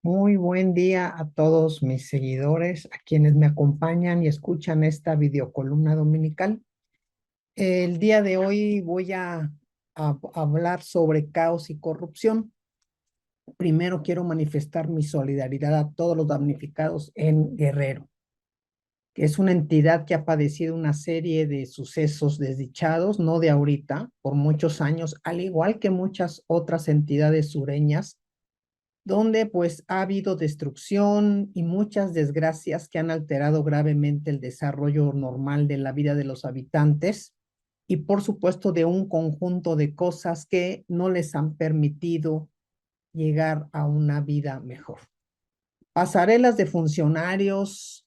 Muy buen día a todos mis seguidores, a quienes me acompañan y escuchan esta videocolumna dominical. El día de hoy voy a hablar sobre caos y corrupción. Primero quiero manifestar mi solidaridad a todos los damnificados en Guerrero, que es una entidad que ha padecido una serie de sucesos desdichados, no de ahorita, por muchos años, al igual que muchas otras entidades sureñas donde pues ha habido destrucción y muchas desgracias que han alterado gravemente el desarrollo normal de la vida de los habitantes y por supuesto de un conjunto de cosas que no les han permitido llegar a una vida mejor. Pasarelas de funcionarios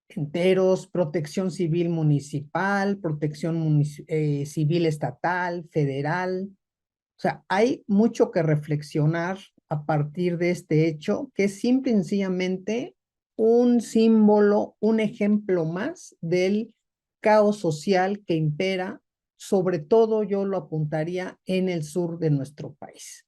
enteros, protección civil municipal, protección civil estatal, federal, o sea, hay mucho que reflexionar a partir de este hecho, que es simple y sencillamente un símbolo, un ejemplo más del caos social que impera, sobre todo yo lo apuntaría en el sur de nuestro país.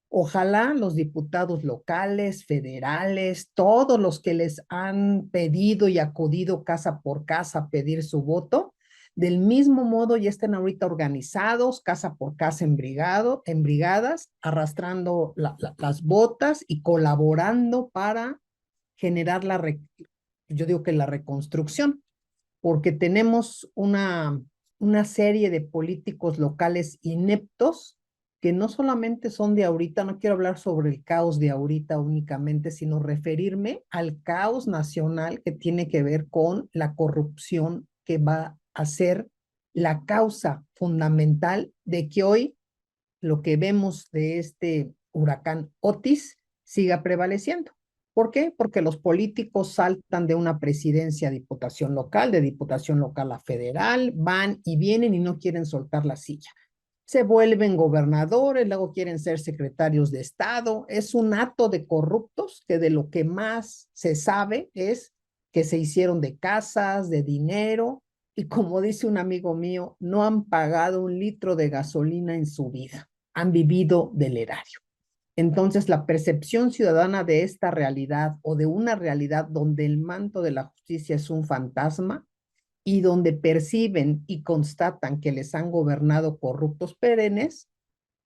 Ojalá los diputados locales, federales, todos los que les han pedido y acudido casa por casa a pedir su voto, del mismo modo ya estén ahorita organizados, casa por casa en brigadas, arrastrando las botas y colaborando para generar yo digo que la reconstrucción, porque tenemos una serie de políticos locales ineptos que no solamente son de ahorita, no quiero hablar sobre el caos de ahorita únicamente, sino referirme al caos nacional que tiene que ver con la corrupción que va a ser la causa fundamental de que hoy lo que vemos de este huracán Otis siga prevaleciendo. ¿Por qué? Porque los políticos saltan de una presidencia a diputación local, de diputación local a federal, van y vienen y no quieren soltar la silla. Se vuelven gobernadores, luego quieren ser secretarios de Estado. Es un acto de corruptos que de lo que más se sabe es que se hicieron de casas, de dinero, y como dice un amigo mío, no han pagado un litro de gasolina en su vida, han vivido del erario. Entonces, la percepción ciudadana de esta realidad o de una realidad donde el manto de la justicia es un fantasma y donde perciben y constatan que les han gobernado corruptos perennes,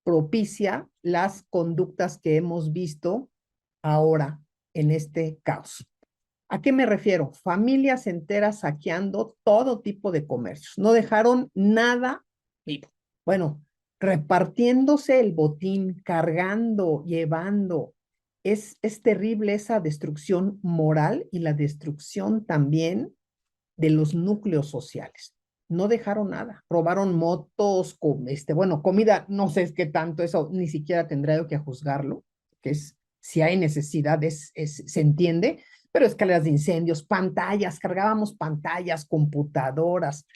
propicia las conductas que hemos visto ahora en este caos. ¿A qué me refiero? Familias enteras saqueando todo tipo de comercios. No dejaron nada vivo. Bueno, repartiéndose el botín, cargando, llevando. Es terrible esa destrucción moral y la destrucción también de los núcleos sociales. No dejaron nada. Robaron motos, bueno, comida, no sé qué tanto, eso ni siquiera tendrá yo que juzgarlo, que es, si hay necesidad, se entiende, pero escaleras de incendios, pantallas, cargábamos pantallas, computadoras.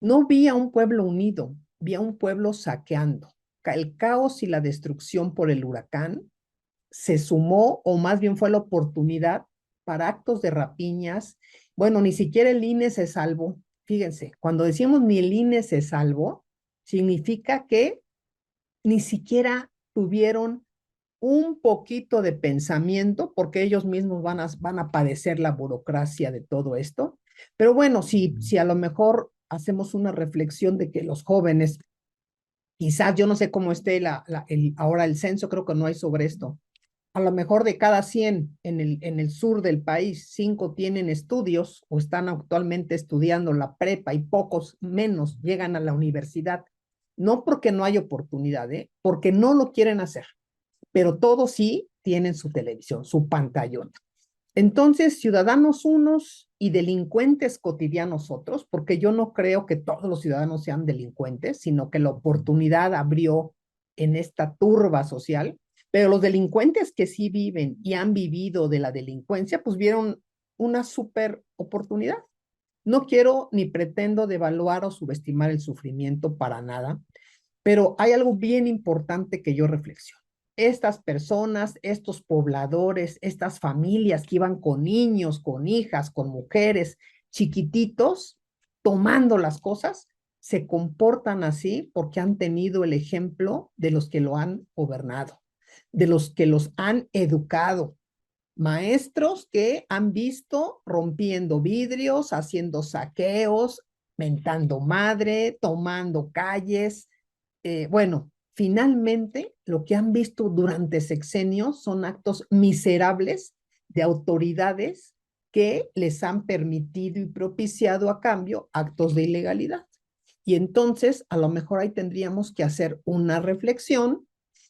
No vi a un pueblo unido, vi a un pueblo saqueando. El caos y la destrucción por el huracán se sumó, o más bien fue la oportunidad para actos de rapiñas. Bueno, ni siquiera el INE se salvó. Fíjense, cuando decimos ni el INE se salvó, significa que ni siquiera tuvieron un poquito de pensamiento, porque ellos mismos van a padecer la burocracia de todo esto. Pero bueno, si a lo mejor hacemos una reflexión de que los jóvenes, quizás yo no sé cómo esté ahora el censo, creo que no hay sobre esto, a lo mejor de cada 100 en el sur del país, 5 tienen estudios o están actualmente estudiando la prepa y pocos menos llegan a la universidad. No porque no hay oportunidad, porque no lo quieren hacer, pero todos sí tienen su televisión, su pantallón. Entonces, ciudadanos unos y delincuentes cotidianos otros, porque yo no creo que todos los ciudadanos sean delincuentes, sino que la oportunidad abrió en esta turba social, pero los delincuentes que sí viven y han vivido de la delincuencia, pues vieron una súper oportunidad. No quiero ni pretendo devaluar o subestimar el sufrimiento para nada, pero hay algo bien importante que yo reflexiono. Estas personas, estos pobladores, estas familias que iban con niños, con hijas, con mujeres, chiquititos, tomando las cosas, se comportan así porque han tenido el ejemplo de los que lo han gobernado, de los que los han educado. Maestros que han visto rompiendo vidrios, haciendo saqueos, mentando madre, tomando calles. Bueno, finalmente lo que han visto durante sexenios son actos miserables de autoridades que les han permitido y propiciado a cambio actos de ilegalidad. Y entonces, a lo mejor ahí tendríamos que hacer una reflexión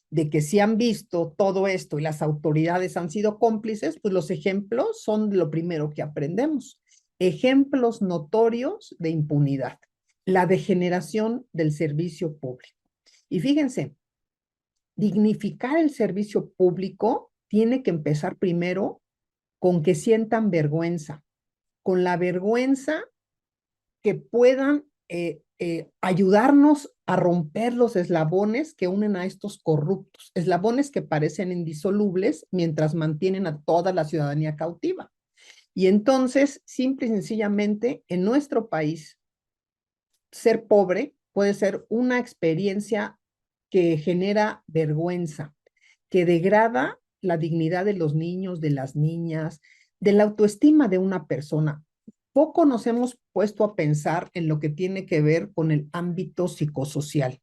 de que si han visto todo esto y las autoridades han sido cómplices, pues los ejemplos son lo primero que aprendemos. Ejemplos notorios de impunidad, la degeneración del servicio público. Y fíjense, dignificar el servicio público tiene que empezar primero con que sientan vergüenza, con la vergüenza que puedan ayudarnos a romper los eslabones que unen a estos corruptos, eslabones que parecen indisolubles mientras mantienen a toda la ciudadanía cautiva. Y entonces, simple y sencillamente, en nuestro país, ser pobre puede ser una experiencia que genera vergüenza, que degrada la dignidad de los niños, de las niñas, de la autoestima de una persona. Poco nos hemos puesto a pensar en lo que tiene que ver con el ámbito psicosocial.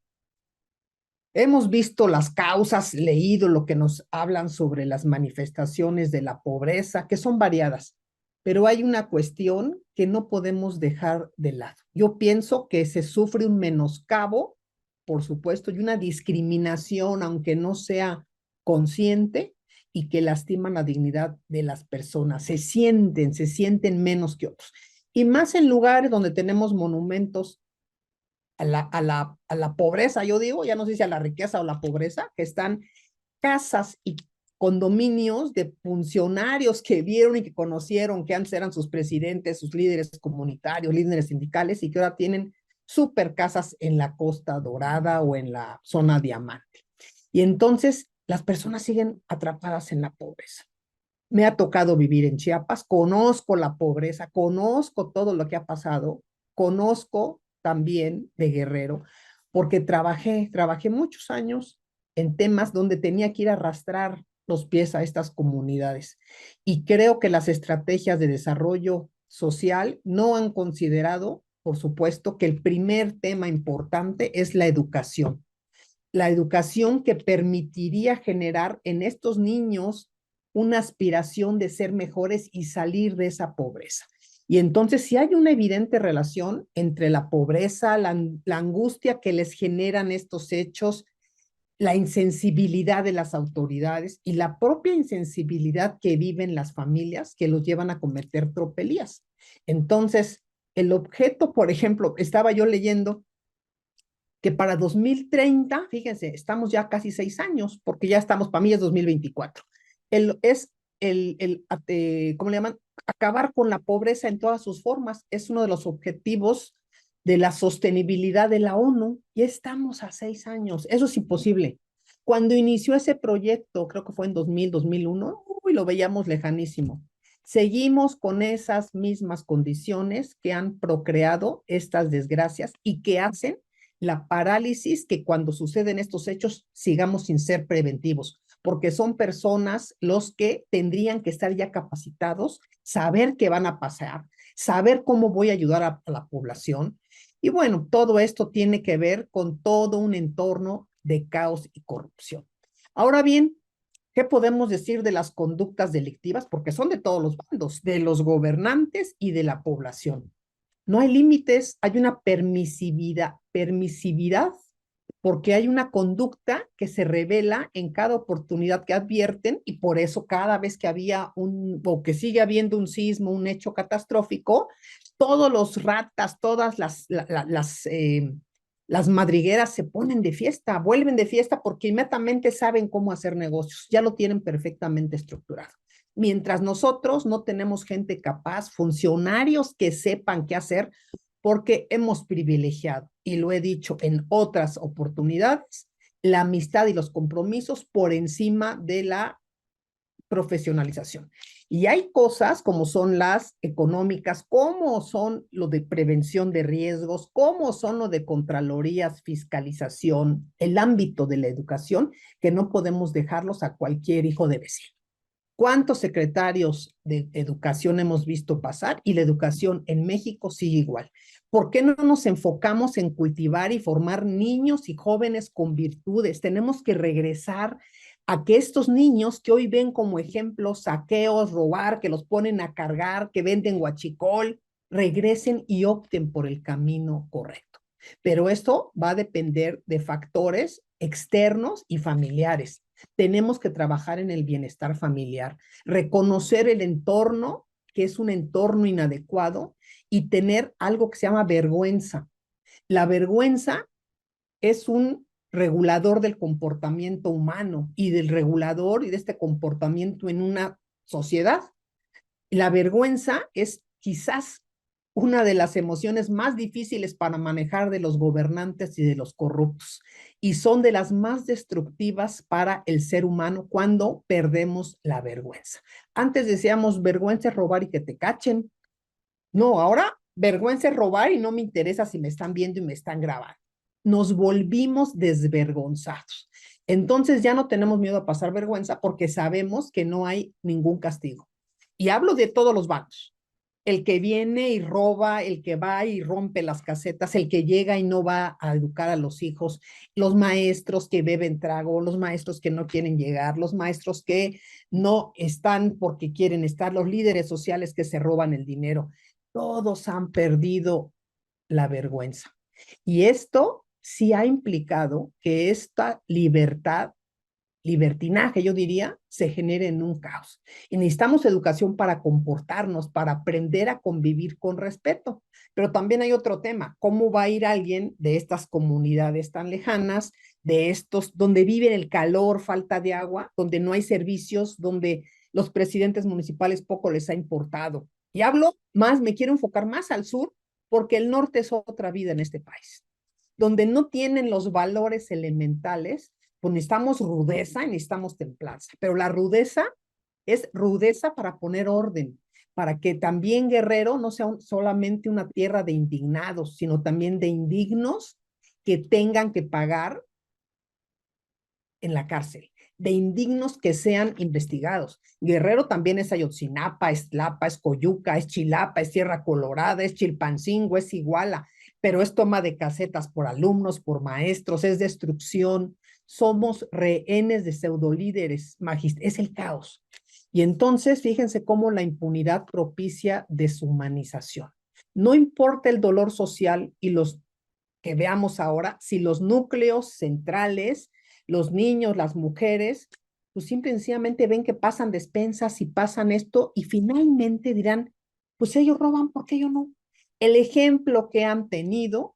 Hemos visto las causas, leído lo que nos hablan sobre las manifestaciones de la pobreza, que son variadas, pero hay una cuestión que no podemos dejar de lado. Yo pienso que se sufre un menoscabo, por supuesto, y una discriminación, aunque no sea consciente, y que lastiman la dignidad de las personas. Se sienten menos que otros. Y más en lugares donde tenemos monumentos a la pobreza, yo digo, ya no sé si a la riqueza o la pobreza, que están casas y condominios de funcionarios que vieron y que conocieron, que antes eran sus presidentes, sus líderes comunitarios, líderes sindicales, y que ahora tienen super casas en la Costa Dorada o en la zona Diamante. Y entonces las personas siguen atrapadas en la pobreza. Me ha tocado vivir en Chiapas, conozco la pobreza, conozco todo lo que ha pasado, conozco también de Guerrero, porque trabajé muchos años en temas donde tenía que ir a arrastrar los pies a estas comunidades. Y creo que las estrategias de desarrollo social no han considerado, por supuesto, que el primer tema importante es la educación que permitiría generar en estos niños una aspiración de ser mejores y salir de esa pobreza. Y entonces, si hay una evidente relación entre la pobreza, la angustia que les generan estos hechos, la insensibilidad de las autoridades y la propia insensibilidad que viven las familias que los llevan a cometer tropelías. Entonces, el objeto, por ejemplo, estaba yo leyendo que para 2030, fíjense, estamos ya casi 6 años, porque ya estamos, para mí es 2024, es ¿cómo le llaman? Acabar con la pobreza en todas sus formas. Es uno de los objetivos de la sostenibilidad de la ONU. Ya estamos a 6 años. Eso es imposible. Cuando inició ese proyecto, creo que fue en 2000, 2001, uy, lo veíamos lejanísimo. Seguimos con esas mismas condiciones que han procreado estas desgracias y que hacen la parálisis que cuando suceden estos hechos sigamos sin ser preventivos, porque son personas los que tendrían que estar ya capacitados, saber qué van a pasar, saber cómo voy a ayudar a la población. Y bueno, todo esto tiene que ver con todo un entorno de caos y corrupción. Ahora bien, ¿qué podemos decir de las conductas delictivas? Porque son de todos los bandos, de los gobernantes y de la población. No hay límites, hay una permisividad, porque hay una conducta que se revela en cada oportunidad que advierten y por eso cada vez que había o que sigue habiendo un sismo, un hecho catastrófico, todos los ratas, todas las madrigueras se ponen de fiesta, vuelven de fiesta porque inmediatamente saben cómo hacer negocios, ya lo tienen perfectamente estructurado. Mientras nosotros no tenemos gente capaz, funcionarios que sepan qué hacer, porque hemos privilegiado, y lo he dicho en otras oportunidades, la amistad y los compromisos por encima de la profesionalización. Y hay cosas como son las económicas, como son lo de prevención de riesgos, como son lo de contralorías, fiscalización, el ámbito de la educación, que no podemos dejarlos a cualquier hijo de vecino. ¿Cuántos secretarios de educación hemos visto pasar? Y la educación en México sigue igual. ¿Por qué no nos enfocamos en cultivar y formar niños y jóvenes con virtudes? Tenemos que regresar a que estos niños que hoy ven como ejemplos saqueos, robar, que los ponen a cargar, que venden huachicol, regresen y opten por el camino correcto. Pero esto va a depender de factores externos y familiares. Tenemos que trabajar en el bienestar familiar, reconocer el entorno, que es un entorno inadecuado, y tener algo que se llama vergüenza. La vergüenza es un regulador del comportamiento humano y del regulador y de este comportamiento en una sociedad. La vergüenza es quizás una de las emociones más difíciles para manejar de los gobernantes y de los corruptos, y son de las más destructivas para el ser humano cuando perdemos la vergüenza. Antes decíamos vergüenza es robar y que te cachen. No, ahora vergüenza es robar y no me interesa si me están viendo y me están grabando. Nos volvimos desvergonzados. Entonces ya no tenemos miedo a pasar vergüenza porque sabemos que no hay ningún castigo. Y hablo de todos los bandos. El que viene y roba, el que va y rompe las casetas, el que llega y no va a educar a los hijos, los maestros que beben trago, los maestros que no quieren llegar, los maestros que no están porque quieren estar, los líderes sociales que se roban el dinero. Todos han perdido la vergüenza. Y esto sí ha implicado que esta libertinaje, yo diría, se genere en un caos. Y necesitamos educación para comportarnos, para aprender a convivir con respeto. Pero también hay otro tema, ¿cómo va a ir alguien de estas comunidades tan lejanas, de estos, donde vive el calor, falta de agua, donde no hay servicios, donde los presidentes municipales poco les ha importado? Y hablo más, me quiero enfocar más al sur, porque el norte es otra vida en este país, donde no tienen los valores elementales, pues necesitamos rudeza y necesitamos templanza, pero la rudeza es rudeza para poner orden, para que también Guerrero no sea solamente una tierra de indignados, sino también de indignos que tengan que pagar en la cárcel, de indignos que sean investigados. Guerrero también es Ayotzinapa, es Tlapa, es Coyuca, es Chilapa, es Sierra Colorada, es Chilpancingo, es Iguala, pero es toma de casetas por alumnos, por maestros, es destrucción. Somos rehenes de pseudolíderes, es el caos. Y entonces, fíjense cómo la impunidad propicia deshumanización. No importa el dolor social y los que veamos ahora, si los núcleos centrales, los niños, las mujeres, pues simple y sencillamente ven que pasan despensas y pasan esto y finalmente dirán, pues ellos roban, ¿por qué yo no? El ejemplo que han tenido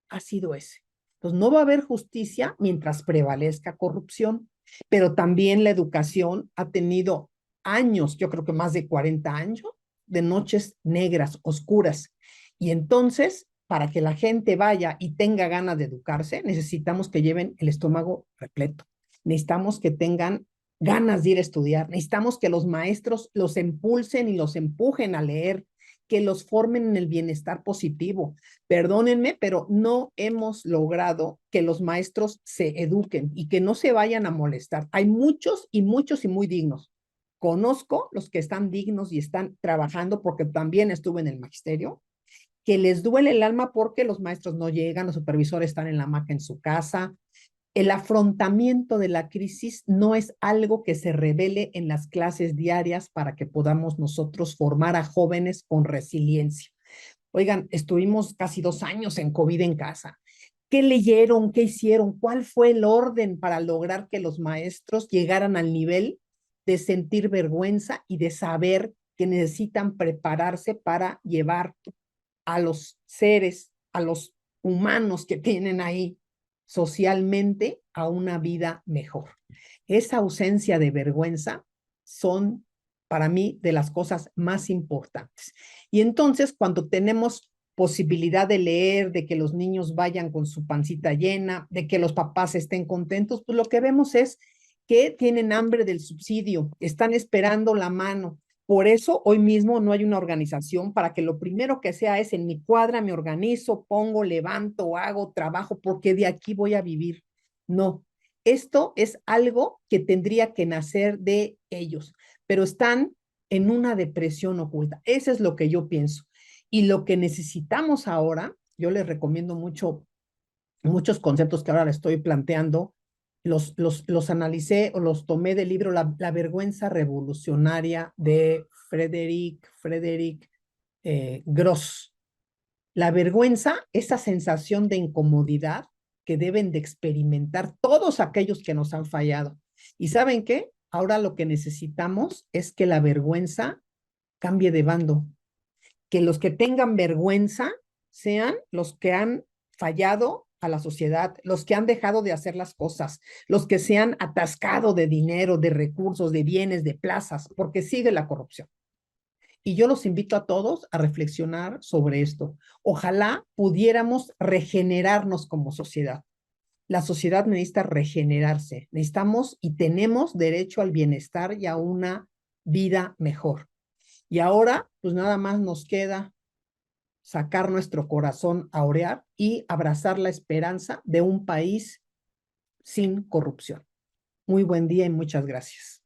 ha sido ese. Entonces no va a haber justicia mientras prevalezca corrupción, pero también la educación ha tenido años, yo creo que más de 40 años, de noches negras, oscuras. Y entonces, para que la gente vaya y tenga ganas de educarse, necesitamos que lleven el estómago repleto. Necesitamos que tengan ganas de ir a estudiar. Necesitamos que los maestros los impulsen y los empujen a leer, que los formen en el bienestar positivo. Perdónenme, pero no hemos logrado que los maestros se eduquen y que no se vayan a molestar. Hay muchos y muchos y muy dignos. Conozco los que están dignos y están trabajando porque también estuve en el magisterio, que les duele el alma porque los maestros no llegan, los supervisores están en la hamaca en su casa. El afrontamiento de la crisis no es algo que se revele en las clases diarias para que podamos nosotros formar a jóvenes con resiliencia. Oigan, estuvimos casi 2 años en COVID en casa. ¿Qué leyeron? ¿Qué hicieron? ¿Cuál fue el orden para lograr que los maestros llegaran al nivel de sentir vergüenza y de saber que necesitan prepararse para llevar a los seres, a los humanos que tienen ahí socialmente a una vida mejor? Esa ausencia de vergüenza son para mí de las cosas más importantes. Y entonces, cuando tenemos posibilidad de leer, de que los niños vayan con su pancita llena, de que los papás estén contentos, pues lo que vemos es que tienen hambre del subsidio, están esperando la mano. Por eso hoy mismo no hay una organización para que lo primero que sea es en mi cuadra me organizo, pongo, levanto, hago, trabajo, porque de aquí voy a vivir. No, esto es algo que tendría que nacer de ellos. pero están en una depresión oculta. Eso es lo que yo pienso. Y lo que necesitamos ahora, yo les recomiendo mucho muchos conceptos que ahora le estoy planteando, los analicé o los tomé del libro La vergüenza revolucionaria de Frederick Gross. La vergüenza, esa sensación de incomodidad que deben de experimentar todos aquellos que nos han fallado. ¿Y saben qué? Ahora lo que necesitamos es que la vergüenza cambie de bando, que los que tengan vergüenza sean los que han fallado a la sociedad, los que han dejado de hacer las cosas, los que se han atascado de dinero, de recursos, de bienes, de plazas, porque sigue la corrupción. Y yo los invito a todos a reflexionar sobre esto. Ojalá pudiéramos regenerarnos como sociedad. La sociedad necesita regenerarse. Necesitamos y tenemos derecho al bienestar y a una vida mejor. Y ahora, pues nada más nos queda sacar nuestro corazón a orear y abrazar la esperanza de un país sin corrupción. Muy buen día y muchas gracias.